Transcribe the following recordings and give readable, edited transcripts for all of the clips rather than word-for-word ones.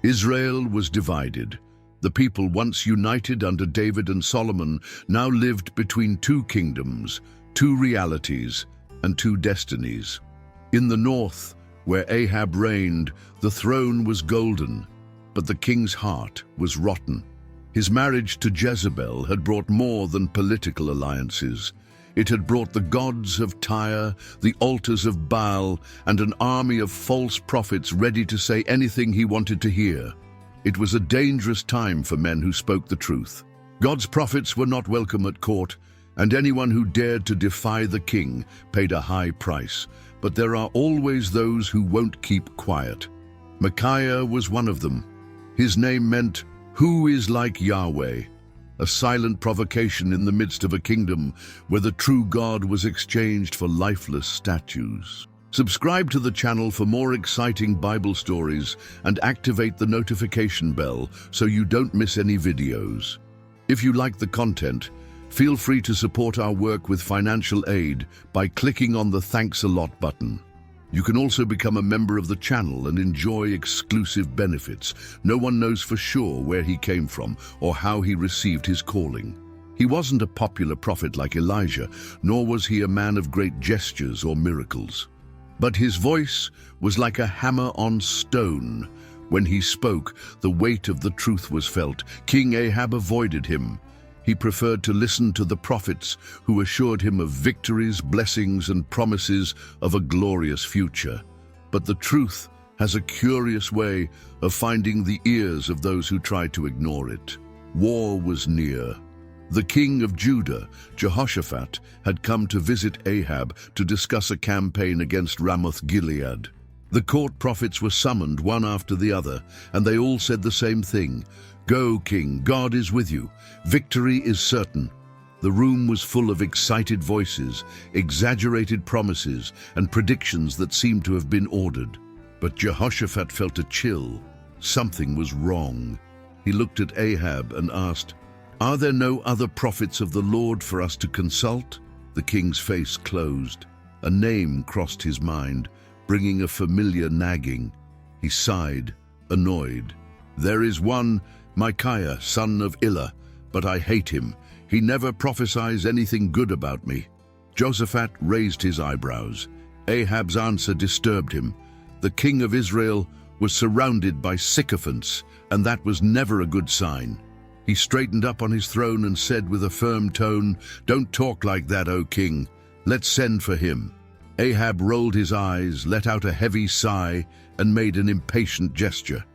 Israel was divided. The people once united under David and Solomon now lived between two kingdoms, two realities, and two destinies. In the north, where Ahab reigned, the throne was golden, but the king's heart was rotten. His marriage to Jezebel had brought more than political alliances. It had brought the gods of Tyre, the altars of Baal, and an army of false prophets ready to say anything he wanted to hear. It was a dangerous time for men who spoke the truth. God's prophets were not welcome at court, and anyone who dared to defy the king paid a high price. But there are always those who won't keep quiet. Micaiah was one of them. His name meant, "Who is like Yahweh?" A silent provocation in the midst of a kingdom where the true God was exchanged for lifeless statues. Subscribe to the channel for more exciting Bible stories and activate the notification bell so you don't miss any videos. If you like the content, feel free to support our work with financial aid by clicking on the Thanks a Lot button. You can also become a member of the channel and enjoy exclusive benefits. No one knows for sure where he came from or how he received his calling. He wasn't a popular prophet like Elijah, nor was he a man of great gestures or miracles. But his voice was like a hammer on stone. When he spoke, the weight of the truth was felt. King Ahab avoided him. He preferred to listen to the prophets who assured him of victories, blessings, and promises of a glorious future. But the truth has a curious way of finding the ears of those who try to ignore it. War was near. The king of Judah, Jehoshaphat, had come to visit Ahab to discuss a campaign against Ramoth-Gilead. The court prophets were summoned one after the other, and they all said the same thing. "Go, king, God is with you. Victory is certain." The room was full of excited voices, exaggerated promises, and predictions that seemed to have been ordered. But Jehoshaphat felt a chill. Something was wrong. He looked at Ahab and asked, "Are there no other prophets of the Lord for us to consult?" The king's face closed. A name crossed his mind, bringing a familiar nagging. He sighed, annoyed. "There is one, Micaiah, son of Ilah, but I hate him. He never prophesies anything good about me." Jehoshaphat raised his eyebrows. Ahab's answer disturbed him. The king of Israel was surrounded by sycophants, and that was never a good sign. He straightened up on his throne and said with a firm tone, "Don't talk like that, O king. Let's send for him." Ahab rolled his eyes, let out a heavy sigh, and made an impatient gesture.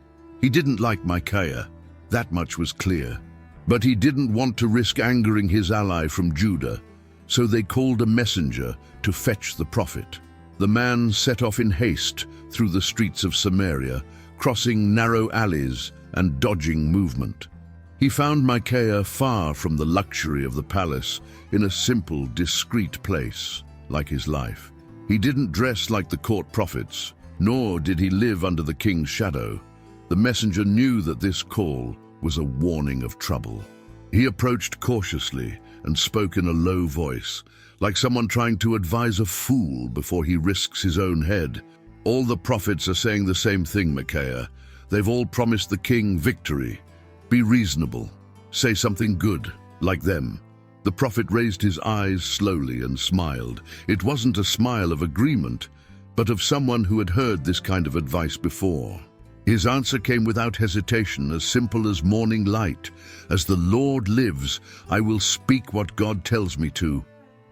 He didn't like Micaiah. That much was clear. But he didn't want to risk angering his ally from Judah, so they called a messenger to fetch the prophet. The man set off in haste through the streets of Samaria, crossing narrow alleys and dodging movement. He found Micaiah far from the luxury of the palace, in a simple, discreet place, like his life. He didn't dress like the court prophets, nor did he live under the king's shadow. The messenger knew that this call was a warning of trouble. He approached cautiously and spoke in a low voice, like someone trying to advise a fool before he risks his own head. "All the prophets are saying the same thing, Micaiah. They've all promised the king victory. Be reasonable. Say something good, like them." The prophet raised his eyes slowly and smiled. It wasn't a smile of agreement, but of someone who had heard this kind of advice before. His answer came without hesitation, as simple as morning light. "As the Lord lives, I will speak what God tells me to."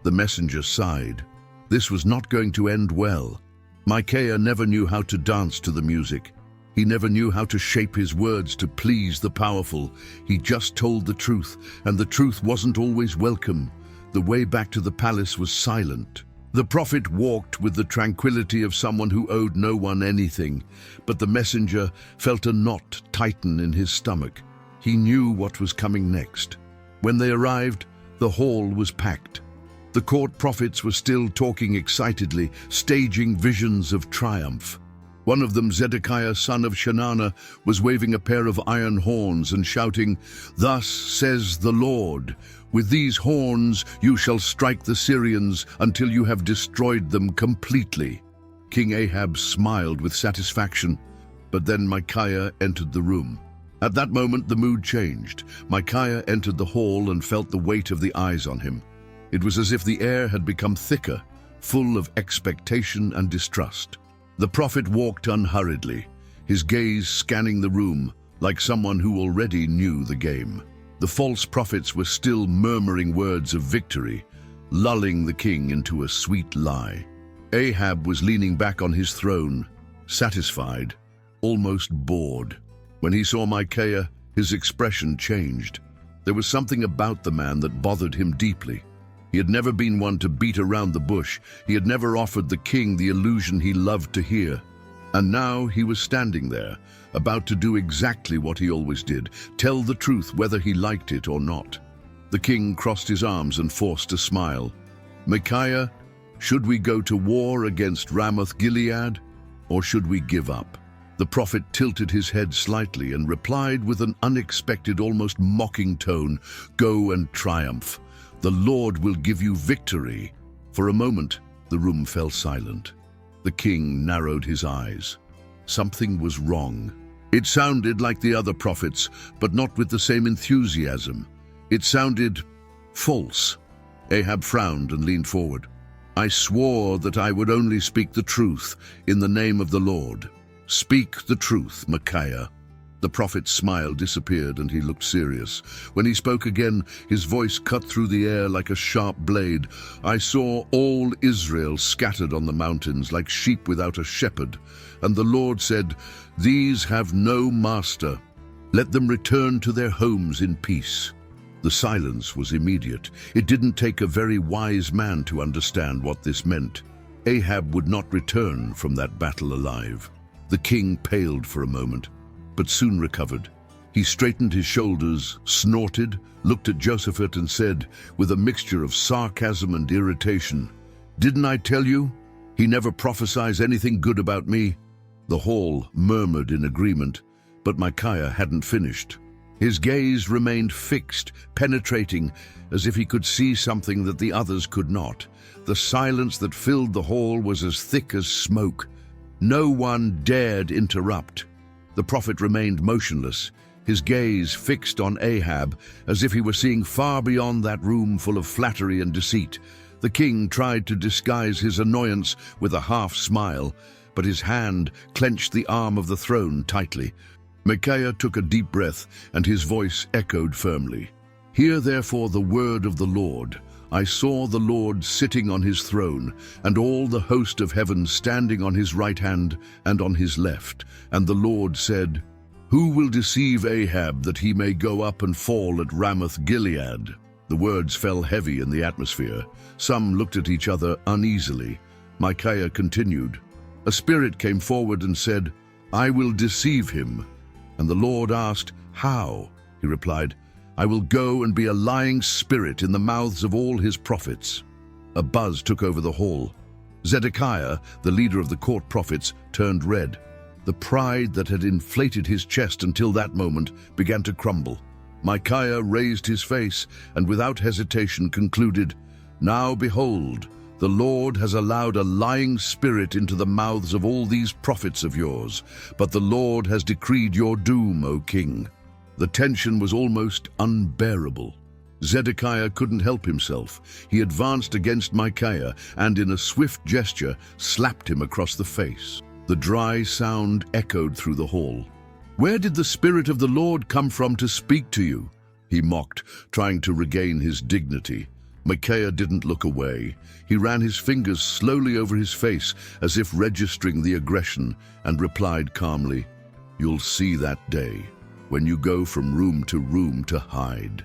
The messenger sighed. This was not going to end well. Micaiah never knew how to dance to the music. He never knew how to shape his words to please the powerful. He just told the truth, and the truth wasn't always welcome. The way back to the palace was silent. The prophet walked with the tranquility of someone who owed no one anything, but the messenger felt a knot tighten in his stomach. He knew what was coming next. When they arrived, the hall was packed. The court prophets were still talking excitedly, staging visions of triumph. One of them, Zedekiah, son of Chenaanah, was waving a pair of iron horns and shouting, "Thus says the Lord, with these horns you shall strike the Syrians until you have destroyed them completely." King Ahab smiled with satisfaction. But then Micaiah entered the room. At that moment the mood changed. Micaiah entered the hall and felt the weight of the eyes on him. It was as if the air had become thicker, full of expectation and distrust. The prophet walked unhurriedly, his gaze scanning the room like someone who already knew the game. The false prophets were still murmuring words of victory, lulling the king into a sweet lie. Ahab was leaning back on his throne, satisfied, almost bored. When he saw Micaiah, his expression changed. There was something about the man that bothered him deeply. He had never been one to beat around the bush. He had never offered the king the illusion he loved to hear. And now he was standing there, about to do exactly what he always did, tell the truth whether he liked it or not. The king crossed his arms and forced a smile. "Micaiah, should we go to war against Ramoth-Gilead, or should we give up?" The prophet tilted his head slightly and replied with an unexpected, almost mocking tone, "Go and triumph. The Lord will give you victory." For a moment, the room fell silent. The king narrowed his eyes. Something was wrong. It sounded like the other prophets, but not with the same enthusiasm. It sounded false. Ahab frowned and leaned forward. "I swore that I would only speak the truth in the name of the Lord. Speak the truth, Micaiah." The prophet's smile disappeared and he looked serious. When he spoke again, his voice cut through the air like a sharp blade. "I saw all Israel scattered on the mountains like sheep without a shepherd. And the Lord said, 'These have no master. Let them return to their homes in peace.'" The silence was immediate. It didn't take a very wise man to understand what this meant. Ahab would not return from that battle alive. The king paled for a moment, but soon recovered. He straightened his shoulders, snorted, looked at Jehoshaphat and said, with a mixture of sarcasm and irritation, "Didn't I tell you? He never prophesies anything good about me." The hall murmured in agreement, but Micaiah hadn't finished. His gaze remained fixed, penetrating, as if he could see something that the others could not. The silence that filled the hall was as thick as smoke. No one dared interrupt. The prophet remained motionless, his gaze fixed on Ahab, as if he were seeing far beyond that room full of flattery and deceit. The king tried to disguise his annoyance with a half-smile, but his hand clenched the arm of the throne tightly. Micaiah took a deep breath, and his voice echoed firmly. "Hear therefore the word of the Lord. I saw the Lord sitting on his throne, and all the host of heaven standing on his right hand and on his left. And the Lord said, 'Who will deceive Ahab that he may go up and fall at Ramoth-Gilead?'" The words fell heavy in the atmosphere. Some looked at each other uneasily. Micaiah continued, "A spirit came forward and said, 'I will deceive him.' And the Lord asked, 'How?' He replied, 'I will go and be a lying spirit in the mouths of all his prophets.'" A buzz took over the hall. Zedekiah, the leader of the court prophets, turned red. The pride that had inflated his chest until that moment began to crumble. Micaiah raised his face and without hesitation concluded, "Now behold, the Lord has allowed a lying spirit into the mouths of all these prophets of yours, but the Lord has decreed your doom, O king." The tension was almost unbearable. Zedekiah couldn't help himself. He advanced against Micaiah and in a swift gesture slapped him across the face. The dry sound echoed through the hall. "Where did the Spirit of the Lord come from to speak to you?" he mocked, trying to regain his dignity. Micaiah didn't look away. He ran his fingers slowly over his face as if registering the aggression and replied calmly, "You'll see that day, when you go from room to hide."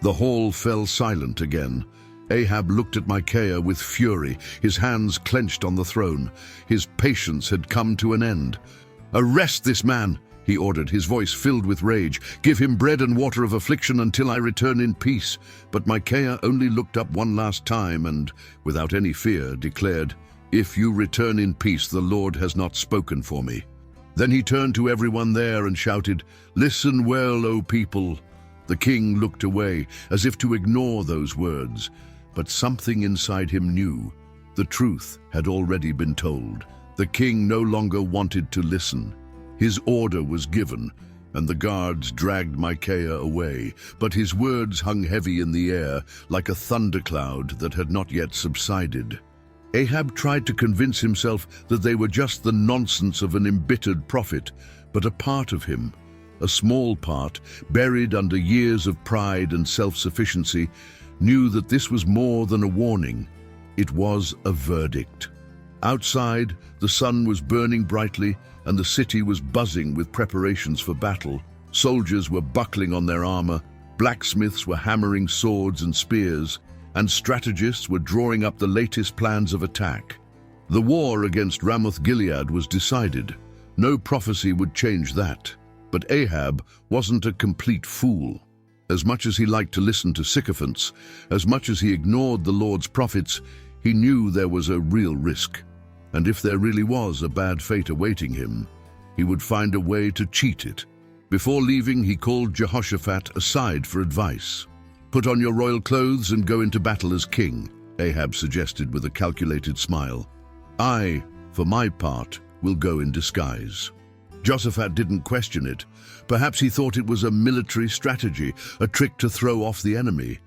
The hall fell silent again. Ahab looked at Micaiah with fury, his hands clenched on the throne. His patience had come to an end. "Arrest this man," he ordered, his voice filled with rage. "Give him bread and water of affliction until I return in peace." But Micaiah only looked up one last time and, without any fear, declared, "If you return in peace, the Lord has not spoken for me." Then he turned to everyone there and shouted, "Listen well, O people." The king looked away, as if to ignore those words, but something inside him knew. The truth had already been told. The king no longer wanted to listen. His order was given, and the guards dragged Micaiah away, but his words hung heavy in the air like a thundercloud that had not yet subsided. Ahab tried to convince himself that they were just the nonsense of an embittered prophet, but a part of him, a small part, buried under years of pride and self-sufficiency, knew that this was more than a warning. It was a verdict. Outside, the sun was burning brightly, and the city was buzzing with preparations for battle. Soldiers were buckling on their armor, blacksmiths were hammering swords and spears, and strategists were drawing up the latest plans of attack. The war against Ramoth-Gilead was decided. No prophecy would change that. But Ahab wasn't a complete fool. As much as he liked to listen to sycophants, as much as he ignored the Lord's prophets, he knew there was a real risk. And if there really was a bad fate awaiting him, he would find a way to cheat it. Before leaving, he called Jehoshaphat aside for advice. "Put on your royal clothes and go into battle as king," Ahab suggested with a calculated smile. "I, for my part, will go in disguise." Jehoshaphat didn't question it. Perhaps he thought it was a military strategy, a trick to throw off the enemy.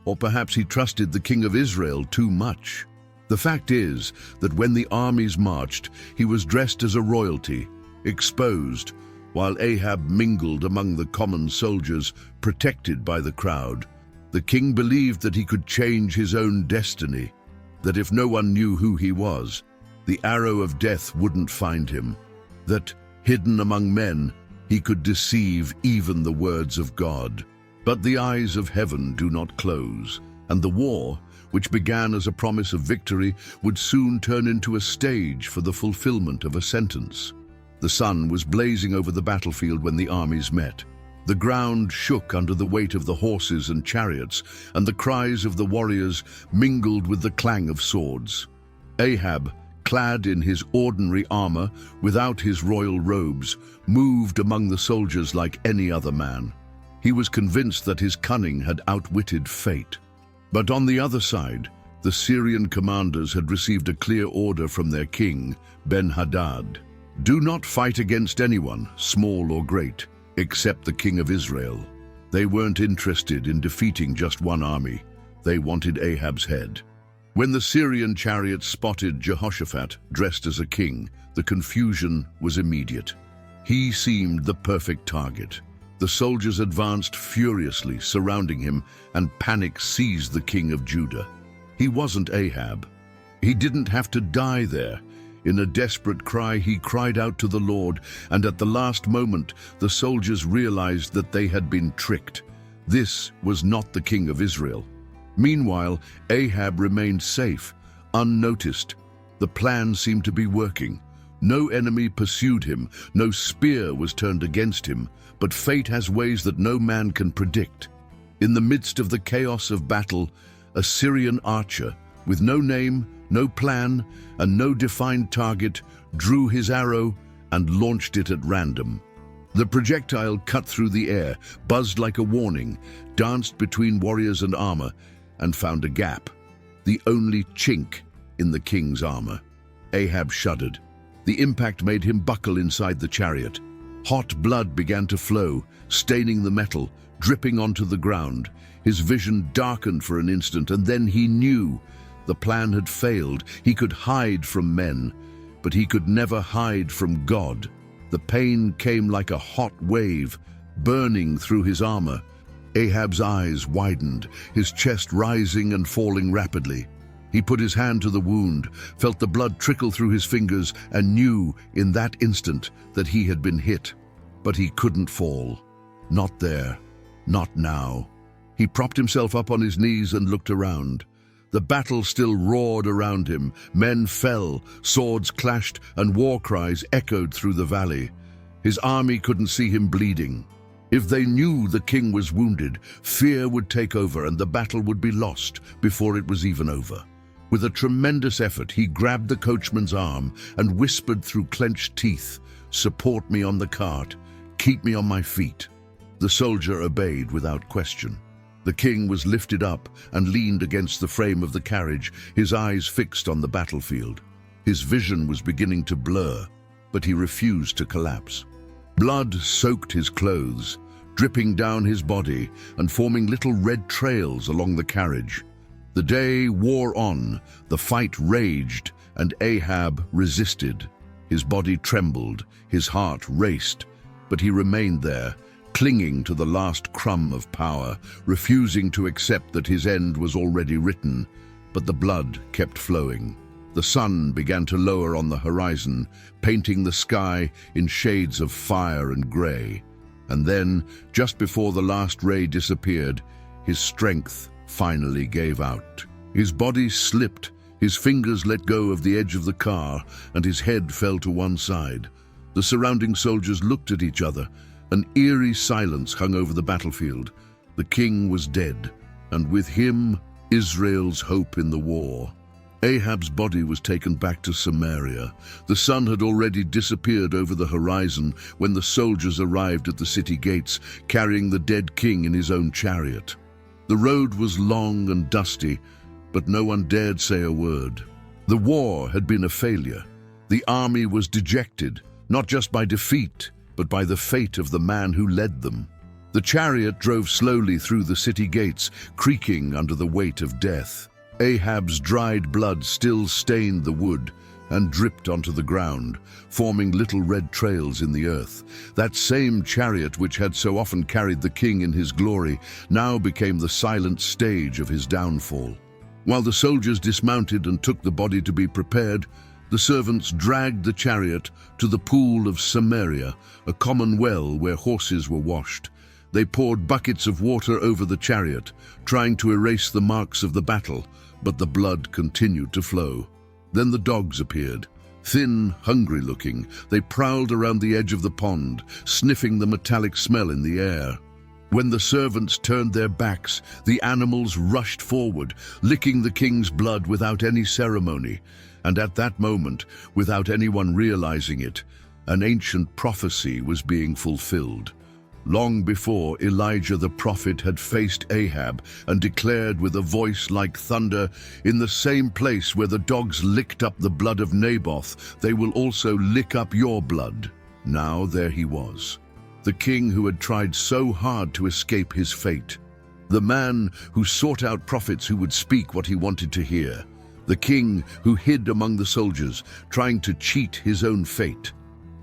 Or perhaps he trusted the king of Israel too much. The fact is that when the armies marched, he was dressed as a royalty, exposed, while Ahab mingled among the common soldiers, protected by the crowd. The king believed that he could change his own destiny, that if no one knew who he was, the arrow of death wouldn't find him, that, hidden among men, he could deceive even the words of God. But the eyes of heaven do not close, and the war, which began as a promise of victory, would soon turn into a stage for the fulfillment of a sentence. The sun was blazing over the battlefield when the armies met. The ground shook under the weight of the horses and chariots, and the cries of the warriors mingled with the clang of swords. Ahab, clad in his ordinary armor, without his royal robes, moved among the soldiers like any other man. He was convinced that his cunning had outwitted fate. But on the other side, the Syrian commanders had received a clear order from their king, Ben-Hadad. "Do not fight against anyone, small or great, except the king of Israel." They weren't interested in defeating just one army. They wanted Ahab's head. When the Syrian chariots spotted Jehoshaphat dressed as a king, the confusion was immediate. He seemed the perfect target. The soldiers advanced furiously, surrounding him, and panic seized the king of Judah. He wasn't Ahab. He didn't have to die there. In a desperate cry, he cried out to the Lord, and at the last moment, the soldiers realized that they had been tricked. This was not the king of Israel. Meanwhile, Ahab remained safe, unnoticed. The plan seemed to be working. No enemy pursued him, no spear was turned against him, but fate has ways that no man can predict. In the midst of the chaos of battle, a Syrian archer, with no name, no plan, and no defined target, drew his arrow and launched it at random. The projectile cut through the air, buzzed like a warning, danced between warriors and armor, and found a gap, the only chink in the king's armor. Ahab shuddered. The impact made him buckle inside the chariot. Hot blood began to flow, staining the metal, dripping onto the ground. His vision darkened for an instant, and then he knew. The plan had failed. He could hide from men, but he could never hide from God. The pain came like a hot wave, burning through his armor. Ahab's eyes widened, his chest rising and falling rapidly. He put his hand to the wound, felt the blood trickle through his fingers, and knew in that instant that he had been hit. But he couldn't fall. Not there. Not now. He propped himself up on his knees and looked around. The battle still roared around him. Men fell, swords clashed, and war cries echoed through the valley. His army couldn't see him bleeding. If they knew the king was wounded, fear would take over and the battle would be lost before it was even over. With a tremendous effort, he grabbed the coachman's arm and whispered through clenched teeth, "Support me on the cart. Keep me on my feet." The soldier obeyed without question. The king was lifted up and leaned against the frame of the carriage, his eyes fixed on the battlefield. His vision was beginning to blur, but he refused to collapse. Blood soaked his clothes, dripping down his body and forming little red trails along the carriage. The day wore on, the fight raged, and Ahab resisted. His body trembled, his heart raced, but he remained there, clinging to the last crumb of power, refusing to accept that his end was already written. But the blood kept flowing. The sun began to lower on the horizon, painting the sky in shades of fire and grey. And then, just before the last ray disappeared, his strength finally gave out. His body slipped, his fingers let go of the edge of the car, and his head fell to one side. The surrounding soldiers looked at each other. An eerie silence hung over the battlefield. The king was dead, and with him, Israel's hope in the war. Ahab's body was taken back to Samaria. The sun had already disappeared over the horizon when the soldiers arrived at the city gates, carrying the dead king in his own chariot. The road was long and dusty, but no one dared say a word. The war had been a failure. The army was dejected, not just by defeat, but by the fate of the man who led them. The chariot drove slowly through the city gates, creaking under the weight of death. Ahab's dried blood still stained the wood and dripped onto the ground, forming little red trails in the earth. That same chariot which had so often carried the king in his glory now became the silent stage of his downfall. While the soldiers dismounted and took the body to be prepared, the servants dragged the chariot to the pool of Samaria, a common well where horses were washed. They poured buckets of water over the chariot, trying to erase the marks of the battle, but the blood continued to flow. Then the dogs appeared. Thin, hungry-looking, they prowled around the edge of the pond, sniffing the metallic smell in the air. When the servants turned their backs, the animals rushed forward, licking the king's blood without any ceremony. And at that moment, without anyone realizing it, an ancient prophecy was being fulfilled. Long before Elijah the prophet had faced Ahab and declared with a voice like thunder, "In the same place where the dogs licked up the blood of Naboth, they will also lick up your blood." Now there he was, the king who had tried so hard to escape his fate, the man who sought out prophets who would speak what he wanted to hear, the king who hid among the soldiers, trying to cheat his own fate.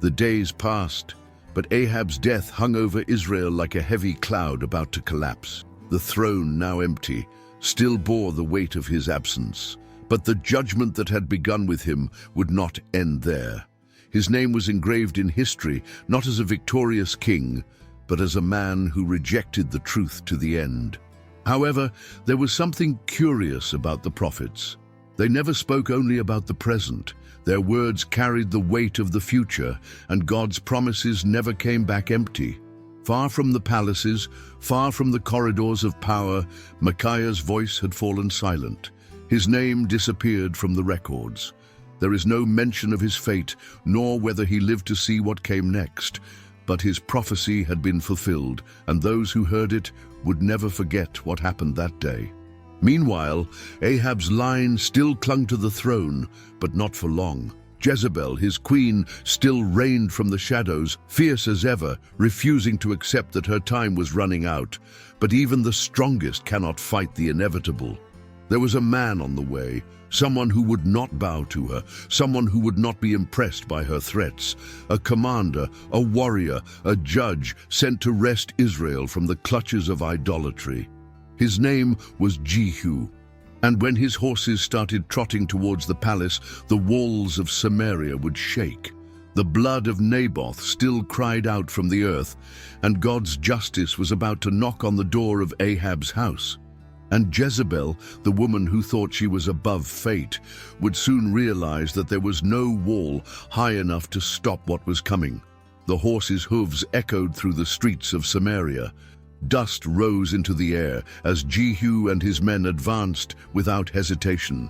The days passed, but Ahab's death hung over Israel like a heavy cloud about to collapse. The throne, now empty, still bore the weight of his absence. But the judgment that had begun with him would not end there. His name was engraved in history, not as a victorious king, but as a man who rejected the truth to the end. However, there was something curious about the prophets. They never spoke only about the present. Their words carried the weight of the future, and God's promises never came back empty. Far from the palaces, far from the corridors of power, Micaiah's voice had fallen silent. His name disappeared from the records. There is no mention of his fate, nor whether he lived to see what came next. But his prophecy had been fulfilled, and those who heard it would never forget what happened that day. Meanwhile, Ahab's line still clung to the throne, but not for long. Jezebel, his queen, still reigned from the shadows, fierce as ever, refusing to accept that her time was running out. But even the strongest cannot fight the inevitable. There was a man on the way, someone who would not bow to her, someone who would not be impressed by her threats. A commander, a warrior, a judge sent to wrest Israel from the clutches of idolatry. His name was Jehu, and when his horses started trotting towards the palace, the walls of Samaria would shake. The blood of Naboth still cried out from the earth, and God's justice was about to knock on the door of Ahab's house. And Jezebel, the woman who thought she was above fate, would soon realize that there was no wall high enough to stop what was coming. The horses' hooves echoed through the streets of Samaria. Dust rose into the air as Jehu and his men advanced without hesitation.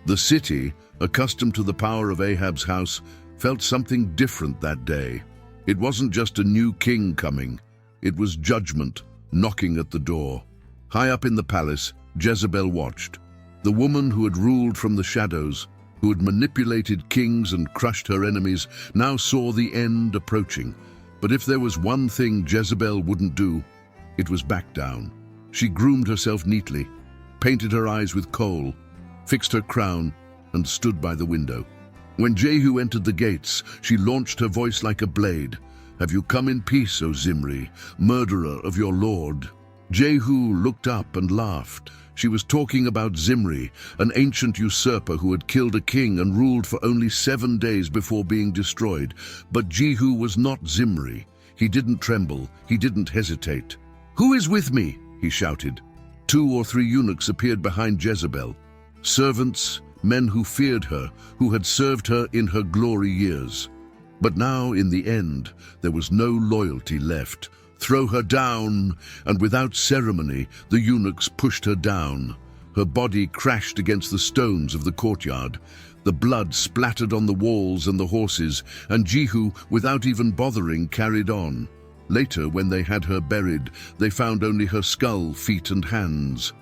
The city, accustomed to the power of Ahab's house, felt something different that day. It wasn't just a new king coming, it was judgment knocking at the door. High up in the palace, Jezebel watched. The woman who had ruled from the shadows, who had manipulated kings and crushed her enemies, now saw the end approaching. But if there was one thing Jezebel wouldn't do, it was back down. She groomed herself neatly, painted her eyes with kohl, fixed her crown, and stood by the window. When Jehu entered the gates, she launched her voice like a blade. "Have you come in peace, O Zimri, murderer of your lord?" Jehu looked up and laughed. She was talking about Zimri, an ancient usurper who had killed a king and ruled for only 7 days before being destroyed. But Jehu was not Zimri. He didn't tremble, he didn't hesitate. "Who is with me?" he shouted. 2 or 3 eunuchs appeared behind Jezebel. Servants, men who feared her, who had served her in her glory years. But now, in the end, there was no loyalty left. "Throw her down!" And without ceremony, the eunuchs pushed her down. Her body crashed against the stones of the courtyard. The blood splattered on the walls and the horses, and Jehu, without even bothering, carried on. Later, when they had her buried, they found only her skull, feet, and hands.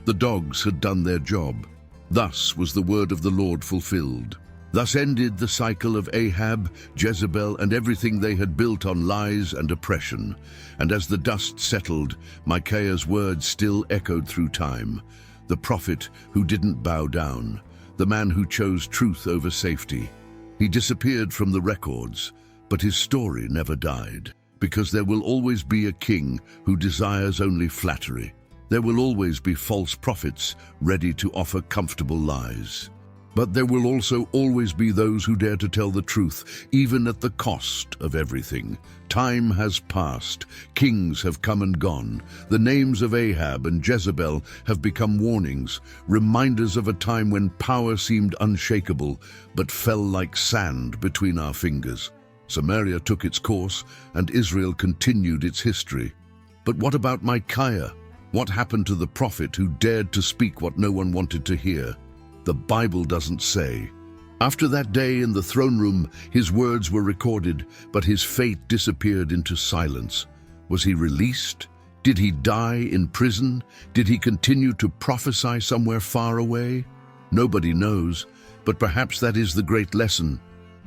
The dogs had done their job. Thus was the word of the Lord fulfilled. Thus ended the cycle of Ahab, Jezebel, and everything they had built on lies and oppression. And as the dust settled, Micaiah's words still echoed through time. The prophet who didn't bow down, the man who chose truth over safety. He disappeared from the records, but his story never died. Because there will always be a king who desires only flattery. There will always be false prophets ready to offer comfortable lies. But there will also always be those who dare to tell the truth, even at the cost of everything. Time has passed. Kings have come and gone. The names of Ahab and Jezebel have become warnings, reminders of a time when power seemed unshakable, but fell like sand between our fingers. Samaria took its course, and Israel continued its history. But what about Micaiah? What happened to the prophet who dared to speak what no one wanted to hear? The Bible doesn't say. After that day in the throne room, his words were recorded, but his fate disappeared into silence. Was he released? Did he die in prison? Did he continue to prophesy somewhere far away? Nobody knows, but perhaps that is the great lesson.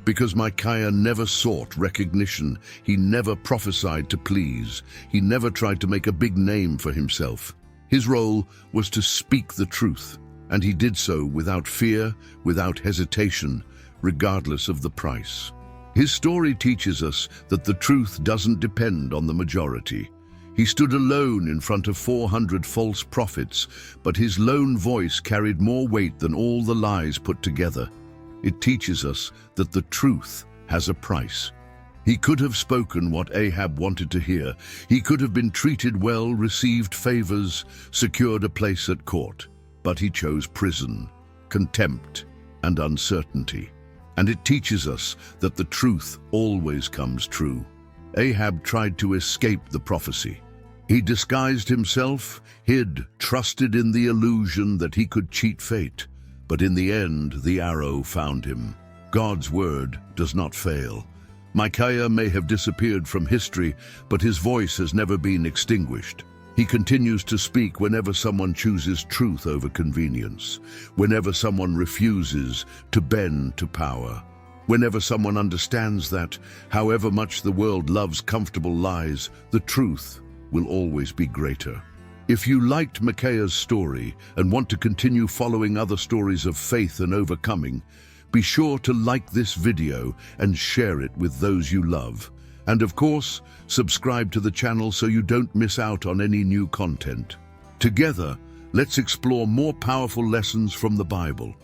Because Micaiah never sought recognition, he never prophesied to please, he never tried to make a big name for himself. His role was to speak the truth, and he did so without fear, without hesitation, regardless of the price. His story teaches us that the truth doesn't depend on the majority. He stood alone in front of 400 false prophets, but his lone voice carried more weight than all the lies put together. It teaches us that the truth has a price. He could have spoken what Ahab wanted to hear. He could have been treated well, received favors, secured a place at court. But he chose prison, contempt, and uncertainty. And it teaches us that the truth always comes true. Ahab tried to escape the prophecy. He disguised himself, hid, trusted in the illusion that he could cheat fate. But in the end, the arrow found him. God's word does not fail. Micaiah may have disappeared from history, but his voice has never been extinguished. He continues to speak whenever someone chooses truth over convenience, whenever someone refuses to bend to power, whenever someone understands that, however much the world loves comfortable lies, the truth will always be greater. If you liked Micaiah's story and want to continue following other stories of faith and overcoming, be sure to like this video and share it with those you love. And of course, subscribe to the channel so you don't miss out on any new content. Together, let's explore more powerful lessons from the Bible,